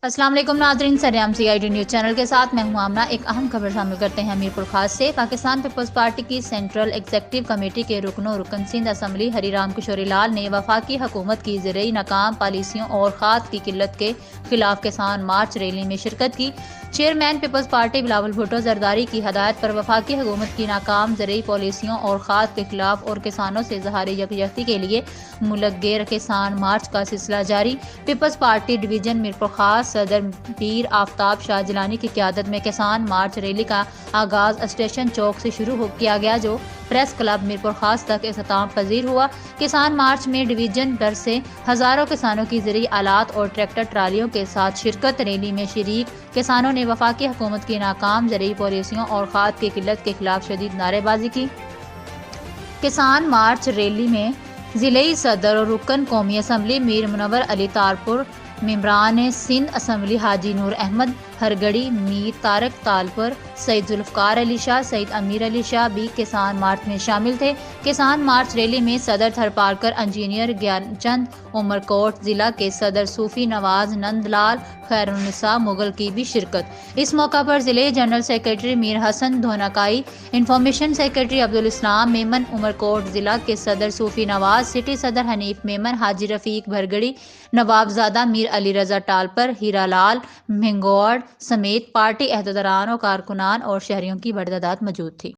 السلام علیکم ناظرین، سریام سی آئی ڈی نیوز چینل کے ساتھ میں ہوں آمنہ۔ ایک اہم خبر شامل کرتے ہیں میرپور خاص سے۔ پاکستان پیپلز پارٹی کی سینٹرل ایگزیکٹو کمیٹی کے رکن و رکن سندھ اسمبلی ہری رام کشوری لال نے وفاقی حکومت کی زرعی ناکام پالیسیوں اور کھاد کی قلت کے خلاف کسان مارچ ریلی میں شرکت کی۔ Chairman peoples party Bilawal Bhutto Zardari کی ہدایت پر وفاقی حکومت کی ناکام زرعی پالیسیوں اور کھاد کے خلاف اور کسانوں سے اظہار یکجہتی کے لیے ملک گیر کسان مارچ کا سلسلہ جاری۔ پیپلز پارٹی ڈویژن میرپور خاص صدر پیر آفتاب شاہ جیلانی کی قیادت میں کسان مارچ ریلی کا آغاز اسٹیشن چوک سے شروع کیا گیا، جو پریس کلب میرپور خاص تک اختتام پذیر ہوا۔ کسان مارچ میں ڈویژن بھر سے ہزاروں کسانوں کی زرعی آلات اور ٹریکٹر ٹرالیوں کے ساتھ شرکت۔ ریلی میں شریک کسانوں نے وفاقی حکومت کی ناکام زرعی پالیسیوں اور کھاد کی قلت کے خلاف شدید نعرے بازی کی۔ کسان مارچ ریلی میں ضلعی صدر اور رکن قومی اسمبلی میر منور علی تالپور، ممبران سندھ اسمبلی حاجی نور احمد ہرگڑی، میر طارق تالپور، سید ذوالفقار علی شاہ، سید امیر علی شاہ بھی کسان مارچ میں شامل تھے۔ کسان مارچ ریلی میں صدر تھرپارکر انجینئر گیان چند عمر کوٹ، ضلع کے صدر صوفی نواز نند لال، خیر النساء مغل کی بھی شرکت۔ اس موقع پر ضلع جنرل سیکرٹری میر حسن دھوناکائی، انفارمیشن سیکرٹری عبدالاسلام میمن عمر کوٹ، ضلع کے صدر صوفی نواز، سٹی صدر حنیف میمن، حاجی رفیق بھرگڑی، نوابزادہ میر علی رضا ٹالپر، ہیرا لال مہنگوڑ سمیت پارٹی عہدیداران و کارکنان اور شہریوں کی بڑی تعداد موجود تھی۔